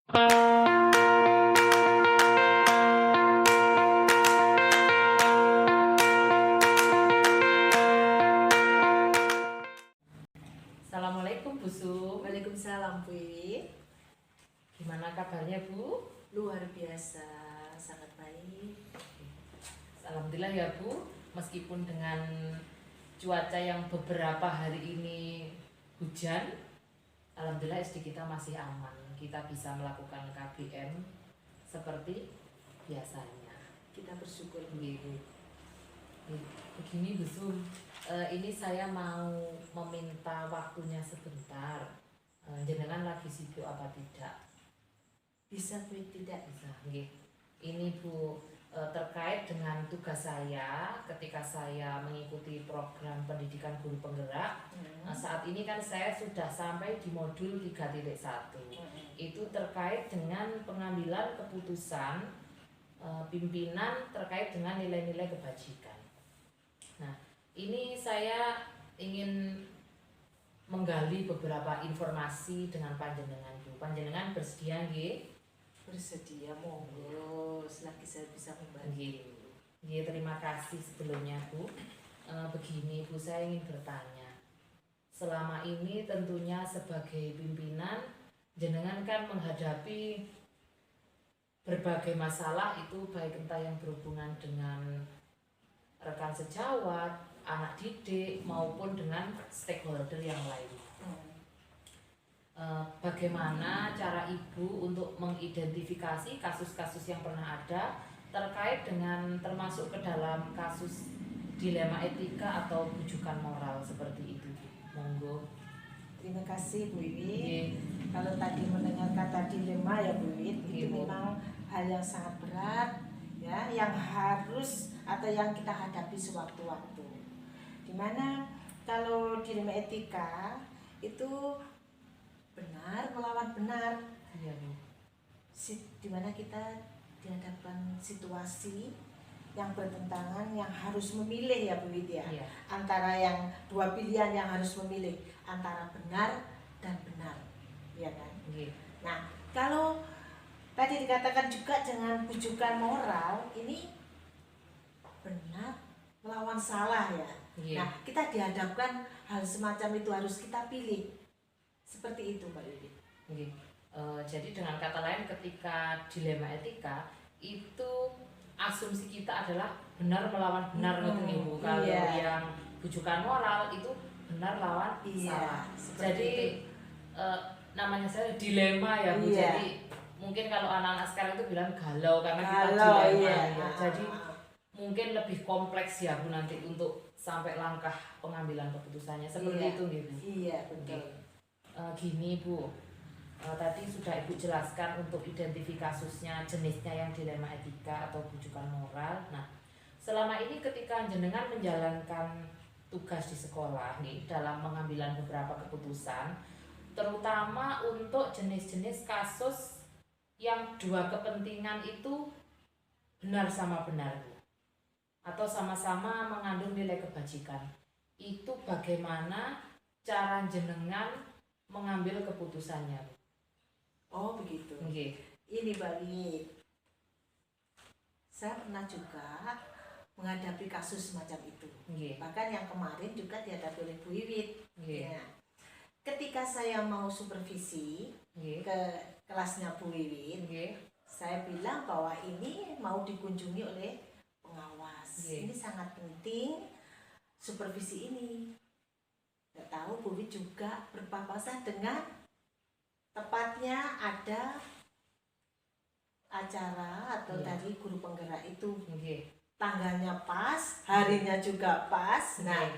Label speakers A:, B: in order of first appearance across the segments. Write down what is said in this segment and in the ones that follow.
A: Assalamualaikum Bu Su.
B: Waalaikumsalam Bu Wiwit.
A: Gimana kabarnya Bu?
B: Luar biasa, sangat baik.
A: Alhamdulillah ya Bu, meskipun dengan cuaca yang beberapa hari ini hujan, alhamdulillah SD kita masih aman. Kita bisa melakukan KBM seperti biasanya.
B: Kita bersyukur.
A: Begini Bu Su, ini saya mau meminta waktunya sebentar. Jenengan lagi sibuk apa tidak?
B: Bisa Bu, tidak?
A: Bisa, nggih. Ini Bu, terkait dengan tugas saya ketika saya mengikuti program pendidikan guru penggerak. Saat ini kan saya sudah sampai di modul 3.1. Itu terkait dengan pengambilan keputusan pimpinan terkait dengan nilai-nilai kebajikan. Nah, ini saya ingin menggali beberapa informasi dengan panjenengan Bu. Panjenengan bersedia nggih?
B: Bersedia, monggo, selagi saya bisa membantu.
A: Nggih, terima kasih sebelumnya Bu. Begini Bu, saya ingin bertanya. Selama ini tentunya sebagai pimpinan, jenengan kan menghadapi berbagai masalah itu, baik entah yang berhubungan dengan rekan sejawat, anak didik, maupun dengan stakeholder yang lain. Bagaimana cara Ibu untuk mengidentifikasi kasus-kasus yang pernah ada terkait dengan termasuk ke dalam kasus dilema etika atau bujukan moral seperti itu? Monggo.
B: Terima kasih Bu Wiwit. Kalau tadi mendengar kata dilema ya Bu Wiwit, itu memang hal yang sangat berat ya, yang harus atau yang kita hadapi sewaktu-waktu. Dimana kalau dilema etika itu benar melawan benar, dimana kita dihadapkan situasi yang bertentangan, yang harus memilih ya Bu Wid ya, antara yang dua pilihan yang harus memilih antara benar dan benar, ya kan? Nah, kalau tadi dikatakan juga dengan bujukan moral, ini benar melawan salah ya. Nah, kita dihadapkan hal semacam itu, harus kita pilih. Seperti itu Mbak Wiwit.
A: Jadi dengan kata lain, ketika dilema etika itu asumsi kita adalah benar melawan benar, Ibu. Kalau yang bujukan moral itu benar lawan salah. Jadi namanya saya dilema ya Bu. Jadi mungkin kalau anak-anak sekarang itu bilang galau karena kita dilema. Jadi mungkin lebih kompleks ya Bu nanti untuk sampai langkah pengambilan keputusannya seperti itu gitu.
B: Iya betul.
A: Gini Bu, tadi sudah Ibu jelaskan untuk identifikasi kasusnya, jenisnya yang dilema etika atau bujukan moral. Nah, selama ini ketika jenengan menjalankan tugas di sekolah nih dalam pengambilan beberapa keputusan, terutama untuk jenis-jenis kasus yang dua kepentingan itu benar sama benar Bu, atau sama-sama mengandung nilai kebajikan, itu bagaimana cara jenengan mengambil keputusannya?
B: Oh begitu. Ini Mbak Wiwit, saya pernah juga menghadapi kasus semacam itu. Bahkan yang kemarin juga dihadapi oleh Bu Wiwit. Ya. Ketika saya mau supervisi ke kelasnya Bu Wiwit, saya bilang bahwa ini mau dikunjungi oleh pengawas. Ini sangat penting supervisi ini. Tidak tahu Bu Wiwit juga berpapasan dengan tepatnya ada acara atau dari guru penggerak itu, tanggalnya pas, harinya juga pas. Nah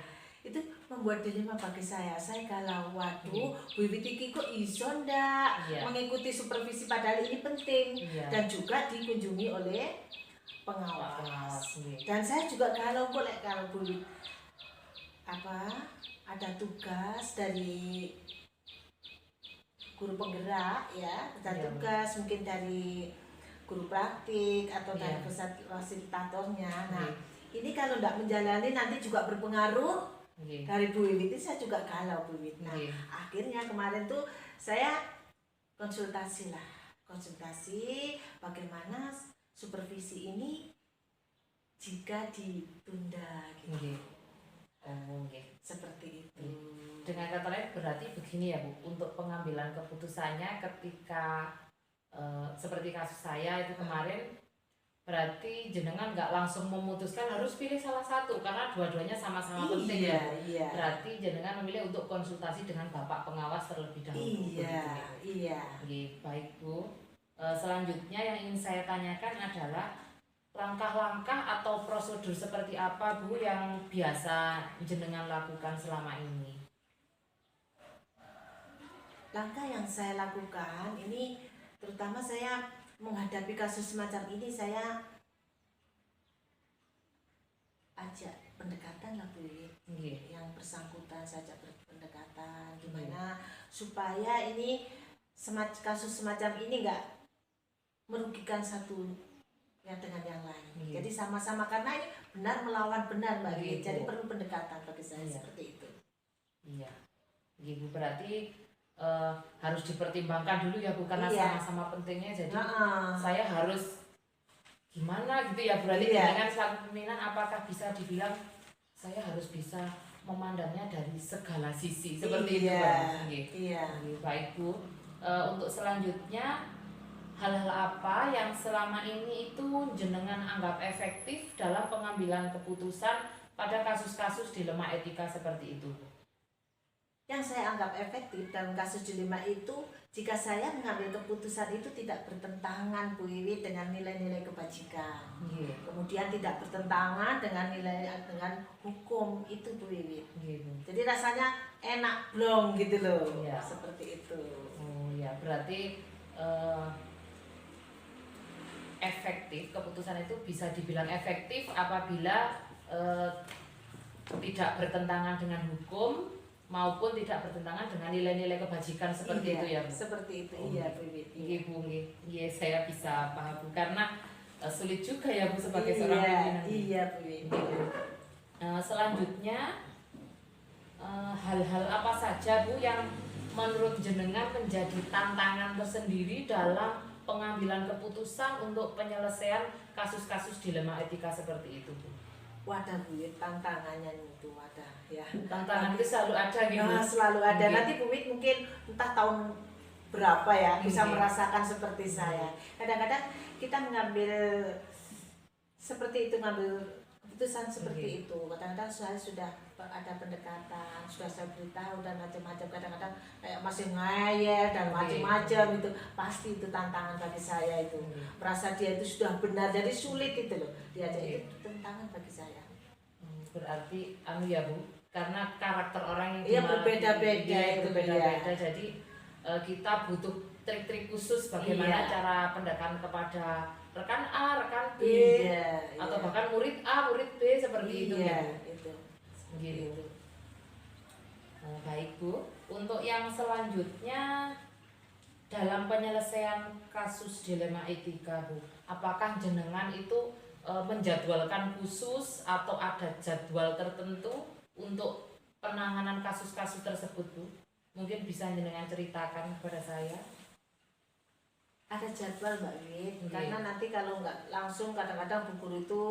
B: itu membuat dilema bagi saya galau, waduh Bu Wiwit iki kok iso ndak mengikuti supervisi, padahal ini penting dan juga dikunjungi oleh pengawas. Dan saya juga galau kok kalau Bu Wiwit ada tugas dari guru penggerak ya, ada tugas mungkin dari guru praktik atau dari fasilitatornya. Nah, ini kalau tidak menjalani nanti juga berpengaruh dari Bu Wiwit. Saya juga galau Bu Wiwit. Nah, akhirnya kemarin tuh saya konsultasi lah konsultasi bagaimana supervisi ini jika ditunda gitu. Seperti itu.
A: Dengan kata lain berarti begini ya Bu, untuk pengambilan keputusannya ketika seperti kasus saya itu kemarin, berarti jenengan nggak langsung memutuskan harus pilih salah satu karena dua-duanya sama-sama penting ya. Berarti jenengan memilih untuk konsultasi dengan Bapak pengawas terlebih dahulu.
B: Iya.
A: Baik Bu. Selanjutnya yang ingin saya tanyakan adalah langkah-langkah atau prosedur seperti apa Bu yang biasa jenengan lakukan selama ini?
B: Langkah yang saya lakukan ini, terutama saya menghadapi kasus semacam ini, saya ajak pendekatan lah Bu, yang bersangkutan saja pendekatan gimana supaya ini kasus semacam ini nggak merugikan satu yang dengan yang lain. Jadi sama-sama, karena ini benar melawan benar Mbak. Jadi perlu pendekatan bagi saya seperti itu.
A: Iya. Bu, berarti harus dipertimbangkan dulu ya Bu, karena sama-sama pentingnya. Jadi saya harus gimana gitu ya, berarti dengan selaku pimpinan apakah bisa dibilang saya harus bisa memandangnya dari segala sisi seperti itu Pak. Baik Bu. Untuk selanjutnya, hal-hal apa yang selama ini itu jenengan anggap efektif dalam pengambilan keputusan pada kasus-kasus dilema etika seperti itu?
B: Yang saya anggap efektif dalam kasus dilema itu, jika saya mengambil keputusan itu tidak bertentangan Bu Wiwit dengan nilai-nilai kebajikan. Kemudian tidak bertentangan dengan dengan hukum itu Bu Wiwit. Jadi rasanya enak blong gitu loh. Seperti itu.
A: Berarti efektif, keputusan itu bisa dibilang efektif apabila tidak bertentangan dengan hukum maupun tidak bertentangan dengan nilai-nilai kebajikan seperti itu ya Bu?
B: Seperti itu,
A: Bu. Saya bisa paham Bu, karena sulit juga ya Bu sebagai seorang pimpinan.
B: Bu.
A: Selanjutnya, hal-hal apa saja Bu yang menurut jenengan menjadi tantangan tersendiri dalam pengambilan keputusan untuk penyelesaian kasus-kasus dilema etika seperti itu Bu?
B: Wadah Bu, tantangannya itu wadah ya.
A: Tantangan itu selalu ada gitu.
B: Selalu ada. Nanti Bu Wit mungkin entah tahun berapa ya bisa merasakan seperti saya. Kadang-kadang kita mengambil seperti itu, ngambil keputusan seperti itu. Kadang-kadang saya sudah ada pendekatan, sudah saya beritahu dan macam-macam. Kadang-kadang kayak masih ngayal dan macam-macam itu. Pasti itu tantangan bagi saya itu. Merasa dia itu sudah benar, jadi sulit itu loh. Diajak itu tantangan bagi saya.
A: Berarti ya Bu, karena karakter orang yang
B: berbeda-beda.
A: Jadi kita butuh trik-trik khusus bagaimana cara pendekatan kepada rekan A, rekan B, atau bahkan murid A, murid B seperti itu. Gitu. Baik Bu, untuk yang selanjutnya dalam penyelesaian kasus dilema etika Bu, apakah jenengan itu menjadwalkan khusus atau ada jadwal tertentu untuk penanganan kasus-kasus tersebut Bu? Mungkin bisa jenengan ceritakan kepada saya.
B: Ada jadwal Mbak Wit, karena nanti kalau nggak langsung kadang-kadang Bu Guru itu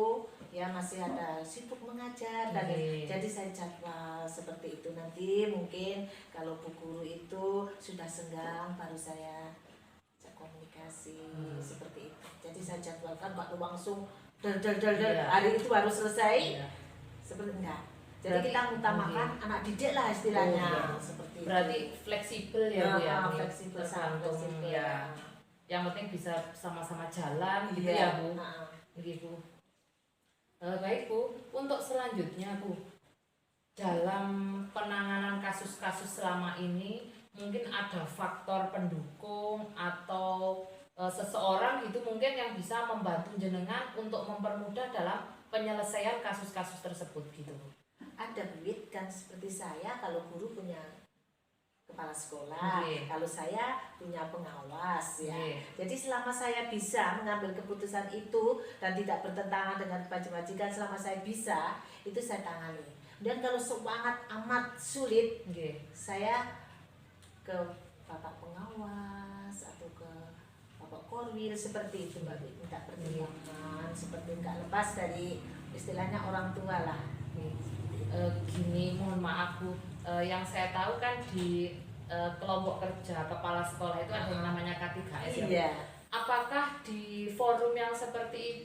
B: ya masih ada sibuk mengajar dan jadi saya jadwal seperti itu. Nanti mungkin kalau Bu Guru itu sudah senggang baru saya komunikasi seperti itu. Jadi saya jadwalkan waktu langsung hari itu baru selesai. Seperti enggak. Jadi berarti, kita utamakan anak didik lah istilahnya. Seperti
A: berarti itu. Fleksibel ya Bu ya.
B: Fleksibel
A: ya. Yang penting bisa sama-sama jalan gitu ya Bu. Gitu. Baik Bu, untuk selanjutnya Bu, dalam penanganan kasus-kasus selama ini mungkin ada faktor pendukung atau seseorang gitu mungkin yang bisa membantu jenengan untuk mempermudah dalam penyelesaian kasus-kasus tersebut gitu.
B: Ada Bu, kan seperti saya kalau guru punya kepala sekolah, kalau saya punya pengawas ya. Jadi selama saya bisa mengambil keputusan itu dan tidak bertentangan dengan kewajiban, selama saya bisa, itu saya tangani. Dan kalau sangat amat sulit, saya ke Bapak pengawas atau ke Bapak formil seperti itu Mbak Wit, minta pertimbangan seperti nggak lepas dari istilahnya orang tua lah.
A: Gini, mohon maaf Bu, yang saya tahu kan di kelompok kerja kepala sekolah itu ada yang namanya K3S ya.
B: Iya.
A: Apakah di forum yang seperti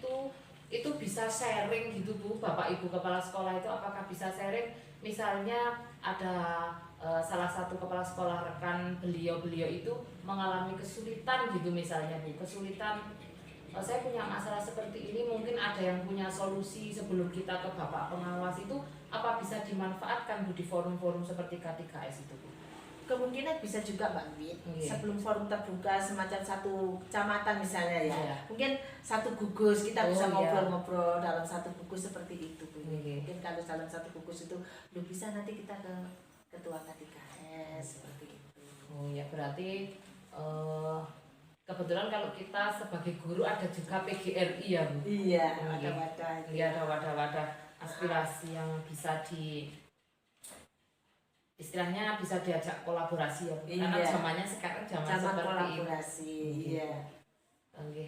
A: itu bisa sharing gitu Bu, Bapak Ibu kepala sekolah itu apakah bisa sharing, misalnya ada salah satu kepala sekolah rekan beliau itu mengalami kesulitan gitu misalnya Bu, kesulitan saya punya masalah seperti ini, mungkin ada yang punya solusi sebelum kita ke Bapak pengawas itu, apa bisa dimanfaatkan Bu di forum-forum seperti K3S itu Bu?
B: Kemungkinan bisa juga Mbak Wit, sebelum forum terbuka semacam satu kecamatan misalnya ya, mungkin satu gugus kita bisa ngobrol-ngobrol dalam satu gugus seperti itu Bu. Mungkin kalau dalam satu gugus itu belum bisa, nanti kita ke ketua K3S seperti itu.
A: Oh ya, berarti kebetulan kalau kita sebagai guru ada juga PGRI ya Bu?
B: Iya, ada wadah.
A: Iya, ada wadah-wadah aspirasi yang bisa istilahnya bisa diajak kolaborasi ya Bu. Karena zamannya sekarang zaman seperti
B: kolaborasi. Iya.
A: Oke.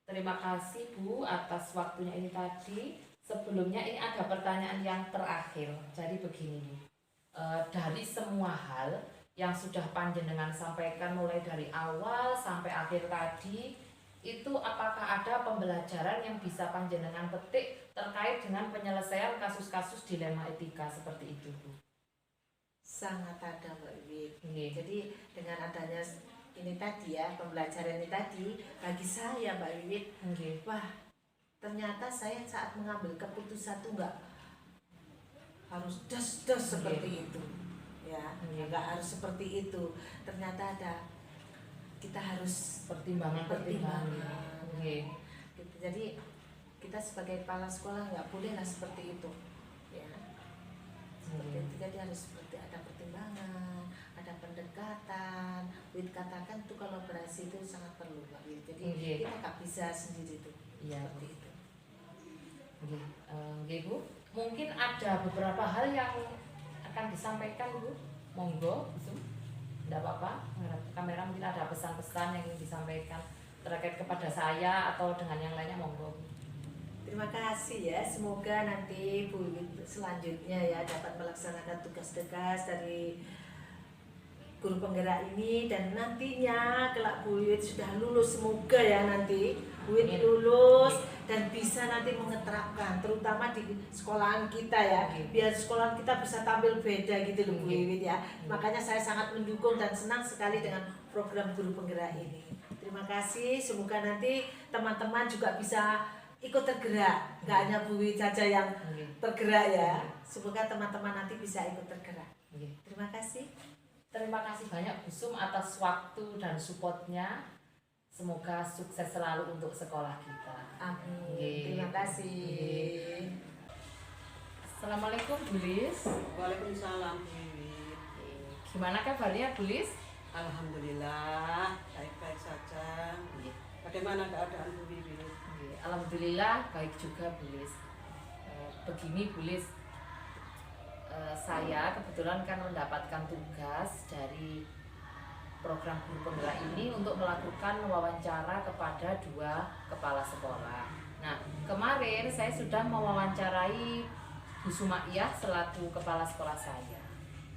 A: Terima kasih Bu atas waktunya ini tadi. Sebelumnya ini ada pertanyaan yang terakhir. Jadi begini Bu, dari semua hal yang sudah panjenengan sampaikan mulai dari awal sampai akhir tadi, itu apakah ada pembelajaran yang bisa panjenengan petik terkait dengan penyelesaian kasus-kasus dilema etika seperti itu Bu?
B: Sangat ada Mbak Wit. Jadi dengan adanya ini tadi ya, pembelajaran ini tadi, bagi saya Mbak Wit, wah ternyata saya saat mengambil keputusan tuh nggak harus das seperti itu ya, nggak harus seperti itu. Ternyata kita harus pertimbangan. Gitu. Jadi kita sebagai kepala sekolah nggak bolehlah seperti itu ya. Seperti itu, jadi harus seperti ada pertimbangan, ada pendekatan. Wit katakan tuh kolaborasi itu sangat perlu Mbak Wit. Jadi kita nggak bisa sendiri tuh. Seperti itu.
A: Bu, mungkin ada beberapa hal yang akan disampaikan Bu. Monggo, tidak apa-apa. Kamera mungkin ada pesan-pesan yang ingin disampaikan terkait kepada saya atau dengan yang lainnya, monggo.
B: Terima kasih ya, semoga nanti Bu Wit selanjutnya ya dapat melaksanakan tugas-tugas dari guru penggerak ini, dan nantinya kelak Bu Wit sudah lulus, semoga ya nanti Bu Wit lulus dan bisa nanti mengeterapkan terutama di sekolahan kita ya, biar sekolahan kita bisa tampil beda gitu loh Bu Wit ya. Makanya saya sangat mendukung dan senang sekali dengan program guru penggerak ini. Terima kasih, semoga nanti teman-teman juga bisa ikut tergerak, nggak hanya Bu Wit saja yang tergerak ya. Semoga teman-teman nanti bisa ikut tergerak. Terima kasih.
A: Terima kasih banyak Bu Sum atas waktu dan supportnya. Semoga sukses selalu untuk sekolah kita.
B: Amin. Terima kasih.
A: Assalamualaikum Bu Lis.
C: Waalaikumsalam Bu Wiwit.
A: Gimana kabarnya Bu Lis?
C: Alhamdulillah baik-baik saja. Bagaimana keadaan Bu Wiwit?
A: Alhamdulillah baik juga Bu Lis. Begini Bu Lis, saya kebetulan kan mendapatkan tugas dari program guru penggerak ini untuk melakukan wawancara kepada 2 kepala sekolah. Nah, kemarin saya sudah mewawancarai Bu Sumaiyah selaku kepala sekolah saya.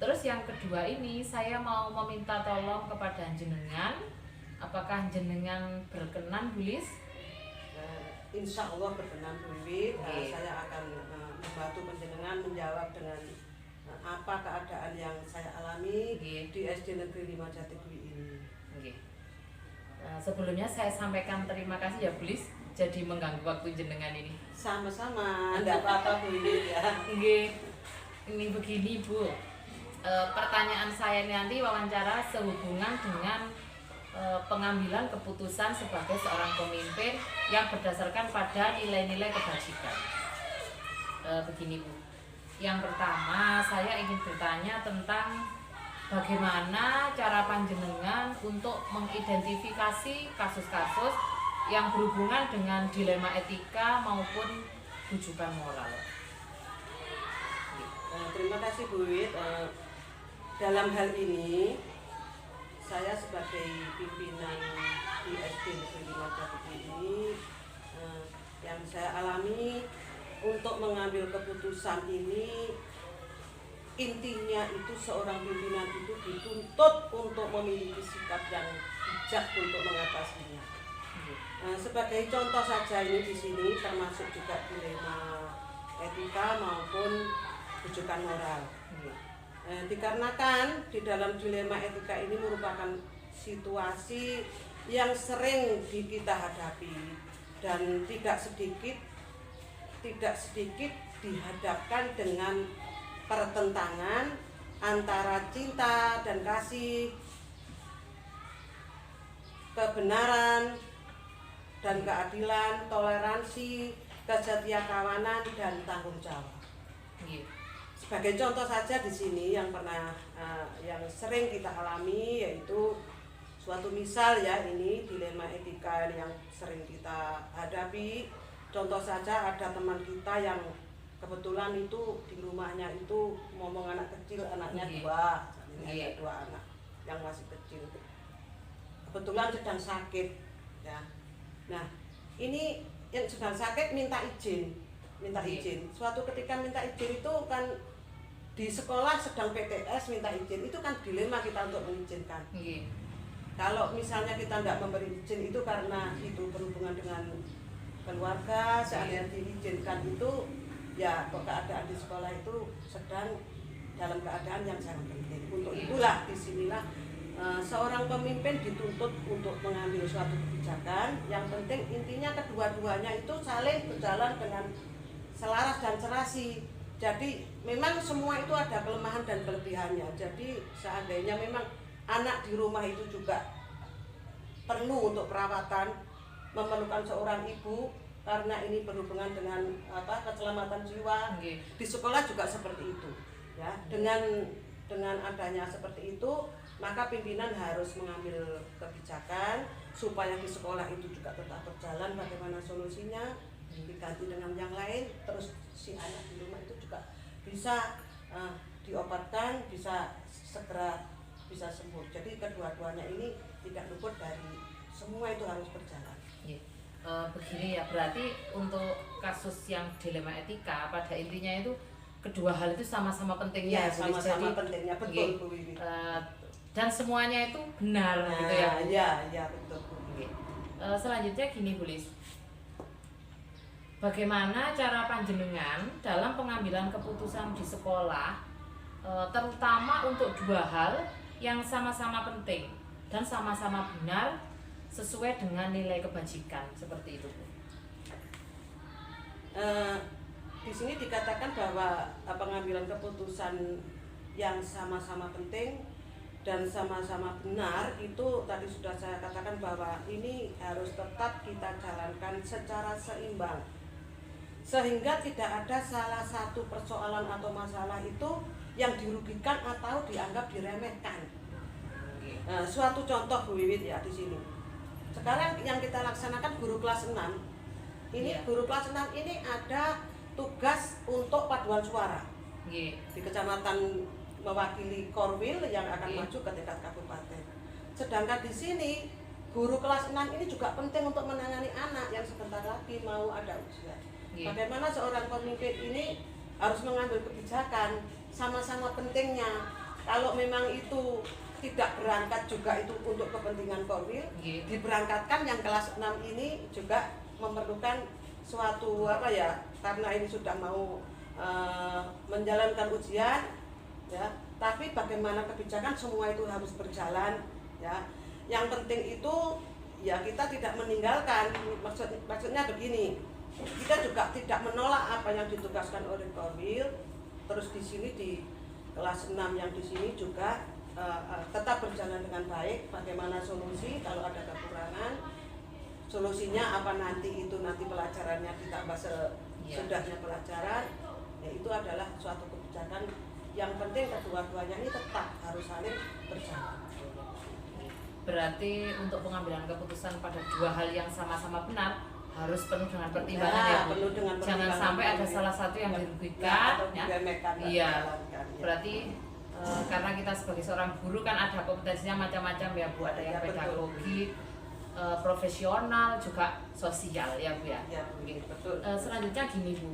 A: Terus yang kedua ini saya mau meminta tolong kepada jenengan, apakah jenengan berkenan Bu Lis?
C: Insya Allah berkenan Bu Wiwit. Saya akan membantu panjenengan menjawab dengan apa keadaan yang saya alami di SD Negeri 5 Jatigui ini.
A: Sebelumnya saya sampaikan terima kasih ya Bu Lis, jadi mengganggu waktu jenengan ini.
C: Sama-sama, enggak apa-apa Bu Wiwit ya.
A: Ini begini Bu, pertanyaan saya nanti wawancara sehubungan dengan pengambilan keputusan sebagai seorang pemimpin yang berdasarkan pada nilai-nilai kebajikan. Begini Bu, yang pertama saya ingin bertanya tentang bagaimana cara panjenengan untuk mengidentifikasi kasus-kasus yang berhubungan dengan dilema etika maupun rujukan moral.
C: Terima kasih Bu Wit. Dalam hal ini saya sebagai pimpinan di SD Negeri 5 Jati ini, yang saya alami untuk mengambil keputusan ini, intinya itu seorang pimpinan itu dituntut untuk memiliki sikap yang bijak untuk mengatasinya. Sebagai contoh saja ini di sini termasuk juga dilema etika maupun rujukan moral. Dikarenakan di dalam dilema etika ini merupakan situasi yang sering kita hadapi dan tidak sedikit dihadapkan dengan pertentangan antara cinta dan kasih, kebenaran dan keadilan, toleransi, kesetiakawanan dan tanggung jawab. Sebagai contoh saja di sini yang sering kita alami yaitu suatu misal ya, ini dilema etika yang sering kita hadapi. Contoh saja ada teman kita yang kebetulan itu di rumahnya itu ngomong anak kecil, anaknya dua anak yang masih kecil, kebetulan sedang sakit ya. Nah ini yang sedang sakit minta izin. Suatu ketika minta izin itu kan di sekolah sedang PTS minta izin, itu kan dilema kita untuk mengizinkan. Kalau misalnya kita tidak memberi izin itu karena itu berhubungan dengan keluarga, seandainya diizinkan itu ya keadaan di sekolah itu sedang dalam keadaan yang sangat penting. Untuk itulah disinilah seorang pemimpin dituntut untuk mengambil suatu kebijakan. Yang penting intinya kedua-duanya itu saling berjalan dengan selaras dan serasi. Jadi memang semua itu ada kelemahan dan kelebihannya. Jadi seandainya memang anak di rumah itu juga perlu untuk perawatan, memerlukan seorang ibu karena ini berhubungan dengan keselamatan jiwa. Di sekolah juga seperti itu ya. Dengan adanya seperti itu, maka pimpinan harus mengambil kebijakan supaya di sekolah itu juga tetap berjalan. Bagaimana solusinya? Diganti dengan yang lain, terus si anak di rumah itu juga bisa diobatkan, bisa segera bisa sembuh. Jadi kedua-duanya ini tidak luput dari semua itu harus berjalan.
A: Begini ya, berarti untuk kasus yang dilema etika pada intinya itu kedua hal itu sama-sama pentingnya.
C: Sama-sama pentingnya, betul Bu Wiwi.
A: Dan semuanya itu benar gitu ya.
C: Ya betul.
A: Selanjutnya gini Bu Lis, bagaimana cara panjenengan dalam pengambilan keputusan di sekolah, terutama untuk dua hal yang sama-sama penting dan sama-sama benar sesuai dengan nilai kebajikan seperti itu Bu?
C: Di sini dikatakan bahwa pengambilan keputusan yang sama-sama penting dan sama-sama benar itu tadi sudah saya katakan bahwa ini harus tetap kita jalankan secara seimbang, sehingga tidak ada salah satu persoalan atau masalah itu yang dirugikan atau dianggap diremehkan. Suatu contoh Bu Wiwit ya di sini. Sekarang yang kita laksanakan guru kelas 6. Ini guru kelas 6 ini ada tugas untuk paduan suara. Di kecamatan mewakili Korwil yang akan maju ke tingkat kabupaten. Sedangkan di sini guru kelas 6 ini juga penting untuk menangani anak yang sebentar lagi mau ada ujian. Bagaimana seorang pemimpin ini harus mengambil kebijakan, sama-sama pentingnya. Kalau memang itu tidak berangkat juga itu untuk kepentingan Korwil, diberangkatkan yang kelas 6 ini juga memerlukan suatu karena ini sudah mau menjalankan ujian ya. Tapi bagaimana kebijakan semua itu harus berjalan ya. Yang penting itu ya kita tidak meninggalkan, maksudnya begini. Kita juga tidak menolak apa yang ditugaskan oleh Korwil. Terus di sini di kelas 6 yang di sini juga tetap berjalan dengan baik. Bagaimana solusi kalau ada kekurangan, solusinya apa nanti pelajarannya ditambah sesudahnya pelajaran. Ya itu adalah suatu kebijakan yang penting. Kedua-duanya ini tetap harus saling berjalan.
A: Berarti untuk pengambilan keputusan pada dua hal yang sama-sama benar harus penuh dengan pertimbangan ya Bu.
C: Penuh dengan
A: Jangan sampai ada salah satu yang dirugikan ya. Berarti karena kita sebagai seorang guru kan ada kompetensinya macam-macam ya Bu, ada yang pedagogi, profesional, juga sosial ya Bu ya.
C: Ya, betul.
A: Selanjutnya gini Bu,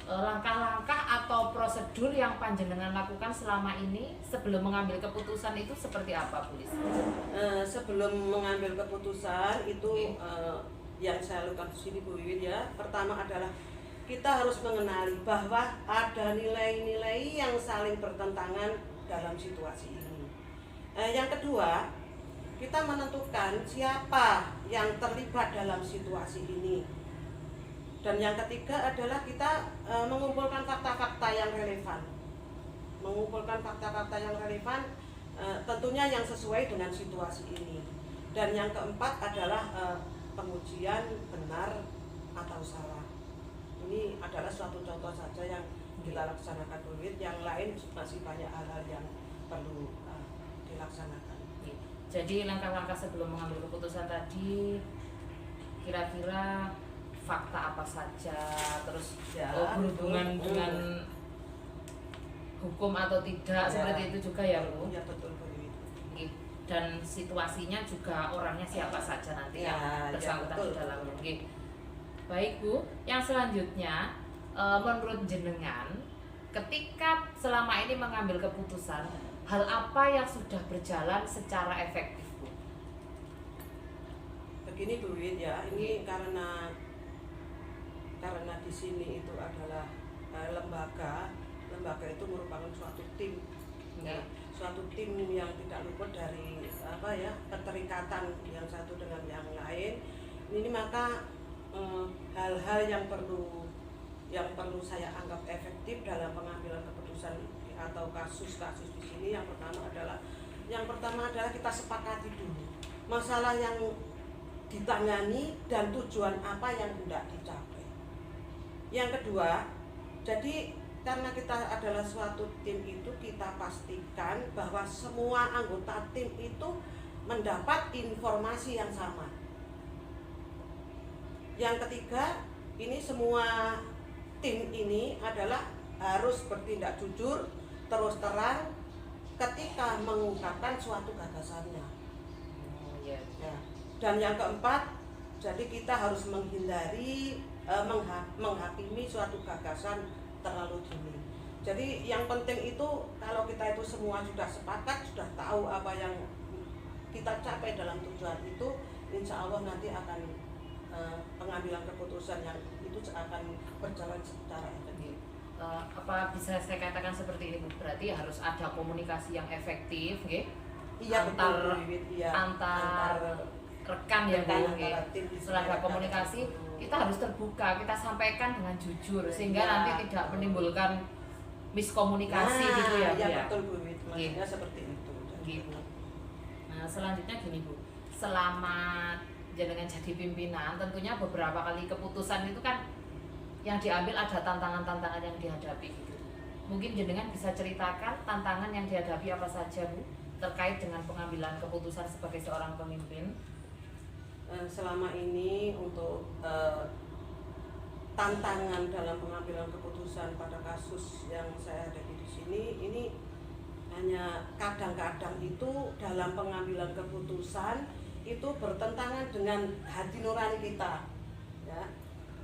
A: langkah-langkah atau prosedur yang panjenengan lakukan selama ini sebelum mengambil keputusan itu seperti apa Bu Lis?
C: Sebelum mengambil keputusan itu yang saya lakukan di sini Bu Wiwit ya, pertama adalah kita harus mengenali bahwa ada nilai-nilai yang saling bertentangan dalam situasi ini. Yang kedua, kita menentukan siapa yang terlibat dalam situasi ini. Dan yang ketiga adalah kita mengumpulkan fakta-fakta yang relevan. Mengumpulkan fakta-fakta yang relevan tentunya yang sesuai dengan situasi ini. Dan yang keempat adalah pengujian benar atau salah. Ini adalah suatu contoh saja yang kita laksanakan Bu Wiwit. Yang lain masih banyak hal-hal yang perlu dilaksanakan.
A: Jadi langkah-langkah sebelum mengambil keputusan tadi kira-kira fakta apa saja, terus berhubungan dengan hukum atau tidak, seperti itu juga ya Bu?
C: Ya betul Bu Wiwit.
A: Dan situasinya juga orangnya siapa saja nanti yang bersangkutan di dalamnya. Baik Bu, yang selanjutnya menurut jenengan ketika selama ini mengambil keputusan, hal apa yang sudah berjalan secara efektif Bu?
C: Begini Bu Wiwit ya, ini karena di sini itu adalah lembaga itu merupakan suatu tim, ya, suatu tim yang tidak luput dari keterikatan yang satu dengan yang lain. Ini maka hal-hal yang perlu saya anggap efektif dalam pengambilan keputusan atau kasus-kasus di sini, yang pertama adalah kita sepakati dulu masalah yang ditangani dan tujuan apa yang hendak dicapai. Yang kedua, jadi karena kita adalah suatu tim itu, kita pastikan bahwa semua anggota tim itu mendapat informasi yang sama. Yang ketiga, ini semua tim ini adalah harus bertindak jujur, terus terang ketika mengungkapkan suatu gagasannya. Ya. Dan yang keempat, jadi kita harus menghindari menghakimi suatu gagasan terlalu dini. Jadi yang penting itu kalau kita itu semua sudah sepakat, sudah tahu apa yang kita capai dalam tujuan itu, insya Allah nanti akan pengambilan keputusan yang itu akan berjalan secara efektif.
A: Apa bisa saya katakan seperti ini Bu? Berarti harus ada komunikasi yang efektif,
C: iya,
A: antar rekan ya Bu. Setelah ada komunikasi, kita harus terbuka, kita sampaikan dengan jujur sehingga nanti tidak menimbulkan miskomunikasi gitu ya Bu.
C: Ya betul Bu, maksudnya seperti itu.
A: Gitu. Nah selanjutnya gini Bu, selama jenengan jadi pimpinan, tentunya beberapa kali keputusan itu kan yang diambil ada tantangan-tantangan yang dihadapi gitu. Mungkin jenengan bisa ceritakan tantangan yang dihadapi apa saja Bu terkait dengan pengambilan keputusan sebagai seorang pemimpin.
C: Selama ini untuk tantangan dalam pengambilan keputusan pada kasus yang saya hadapi di sini, ini hanya kadang-kadang itu dalam pengambilan keputusan itu bertentangan dengan hati nurani kita, ya.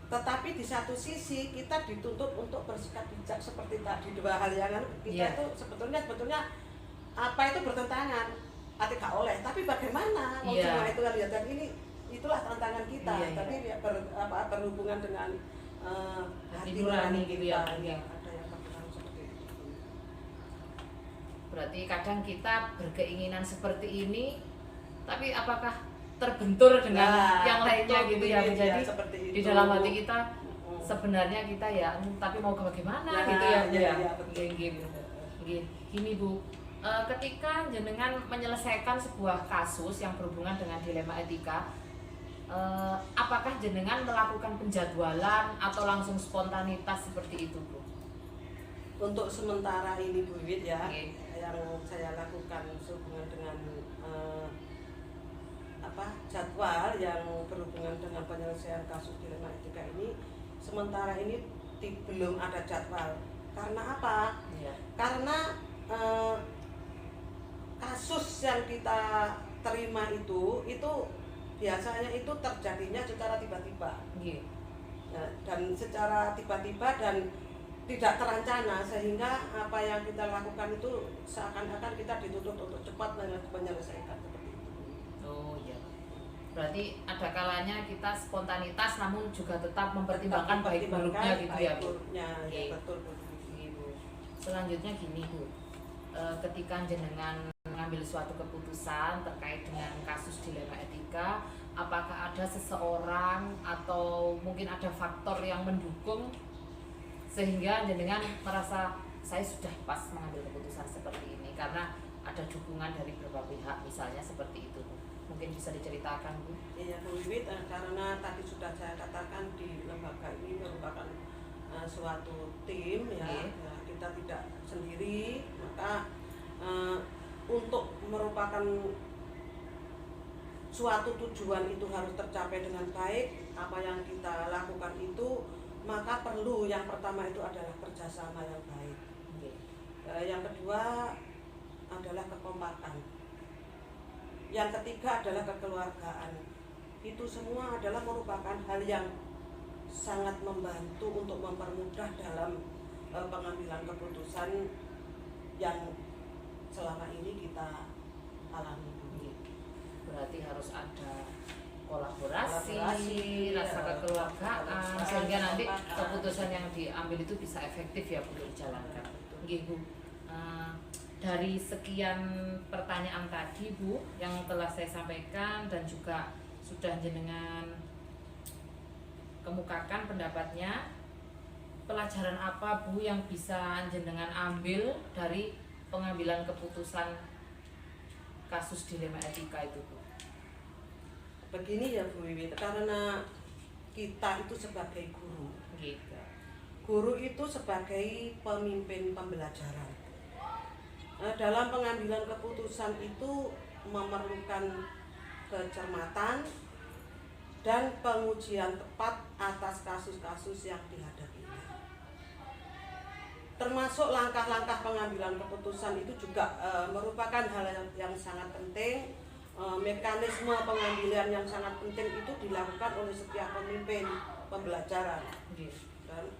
C: Tetapi di satu sisi kita dituntut untuk bersikap bijak seperti tadi dua hal yang kita itu sebetulnya apa itu bertentangan, gak oleh, tapi bagaimana mau semua itu kan ya, dan ini itulah tantangan kita, tapi berhubungan dengan hati nurani kita, ada yang bertentangan seperti itu.
A: Berarti kadang kita berkeinginan seperti ini, tapi apakah terbentur dengan yang lainnya gitu ya? Jadi di dalam hati kita sebenarnya kita ya, tapi mau bagaimana gitu ya? Gini Bu, ketika jenengan menyelesaikan sebuah kasus yang berhubungan dengan dilema etika, apakah jenengan melakukan penjadwalan atau langsung spontanitas seperti itu Bu?
C: Untuk sementara ini Bu Wiwit ya, yang saya lakukan sehubungan dengan jadwal yang berhubungan dengan penyelesaian kasus dilema etika ini, sementara ini belum ada jadwal. Karena apa? Karena kasus yang kita terima itu biasanya itu terjadinya secara tiba-tiba. Dan secara tiba-tiba dan tidak terencana, sehingga apa yang kita lakukan itu seakan-akan kita dituntut untuk cepat menyelesaikan seperti itu.
A: Oh iya. Berarti ada kalanya kita spontanitas namun juga tetap mempertimbangkan baik buruknya gitu ya Bu.
C: Ya, betul Bu.
A: Selanjutnya gini Bu, ketika jenengan mengambil suatu keputusan terkait dengan kasus dilema etika, apakah ada seseorang atau mungkin ada faktor yang mendukung sehingga jenengan merasa saya sudah pas mengambil keputusan seperti ini karena ada dukungan dari beberapa pihak, misalnya seperti itu Bu. Mungkin bisa diceritakan Bu?
C: Iya Bu Wiwit, karena tadi sudah saya katakan di lembaga ini merupakan suatu tim ya, kita tidak sendiri, maka untuk merupakan suatu tujuan itu harus tercapai dengan baik, apa yang kita lakukan itu maka perlu yang pertama itu adalah kerjasama yang baik. Yang kedua adalah kekompakan. Yang ketiga adalah kekeluargaan. Itu semua adalah merupakan hal yang sangat membantu untuk mempermudah dalam pengambilan keputusan yang selama ini kita alami.
A: Berarti harus ada kolaborasi, rasa kekeluargaan, sehingga nanti keputusan yang diambil itu bisa efektif ya Bu dijalankan. Bu, dari sekian pertanyaan tadi Bu yang telah saya sampaikan dan juga sudah jenengan kemukakan pendapatnya, pelajaran apa Bu yang bisa jenengan ambil dari pengambilan keputusan kasus dilema etika itu Bu?
C: Begini ya Bu Wiwit, karena kita itu sebagai guru, guru itu sebagai pemimpin pembelajaran. Dalam pengambilan keputusan itu memerlukan kecermatan dan pengujian tepat atas kasus-kasus yang dihadapinya. Termasuk langkah-langkah pengambilan keputusan itu juga merupakan hal yang sangat penting. Mekanisme pengambilan yang sangat penting itu dilakukan oleh setiap pemimpin pembelajaran. Dan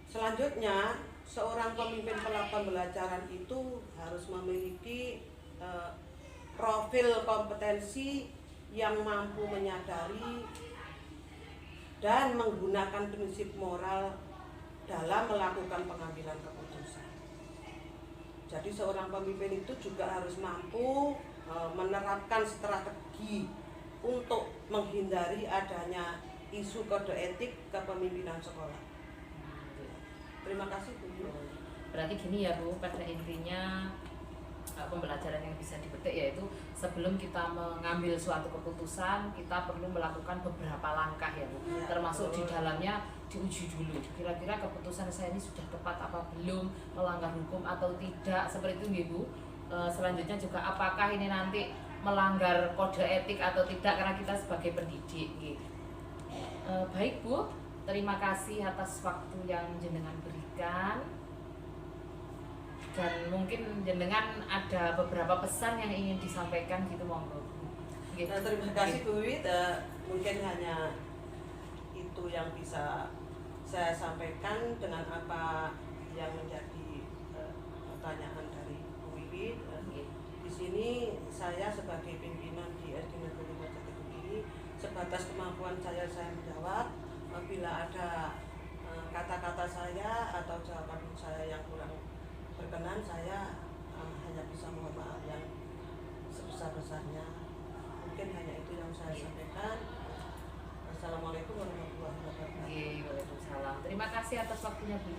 C: selanjutnya seorang pemimpin pembelajaran itu harus memiliki profil kompetensi yang mampu menyadari dan menggunakan prinsip moral dalam melakukan pengambilan keputusan. Jadi seorang pemimpin itu juga harus mampu menerapkan strategi untuk menghindari adanya isu kode etik kepemimpinan sekolah. Terima kasih Bu.
A: Berarti gini ya Bu, pada intinya pembelajaran yang bisa dipetik yaitu sebelum kita mengambil suatu keputusan kita perlu melakukan beberapa langkah ya Bu, termasuk di dalamnya diuji dulu kira-kira keputusan saya ini sudah tepat apa belum, melanggar hukum atau tidak, seperti itu Bu. Selanjutnya juga apakah ini nanti melanggar kode etik atau tidak karena kita sebagai pendidik gitu. Baik Bu, terima kasih atas waktu yang jenengan berikan. Dan mungkin jenengan ada beberapa pesan yang ingin disampaikan gitu monggo.
C: Terima kasih Bu Wiwit, mungkin hanya itu yang bisa saya sampaikan dengan apa yang menjadi pertanyaan dari Bu Wiwit. Di sini saya sebagai pimpinan di SD Negeri Jatigung ini sebatas kemampuan saya menjawab. Apabila ada kata-kata saya atau jawaban saya yang kurang berkenan, saya hanya bisa mohon maaf yang sebesar-besarnya. Mungkin hanya itu yang saya sampaikan. Assalamualaikum warahmatullahi wabarakatuh.
A: Waalaikumsalam. Terima kasih atas waktunya Bu.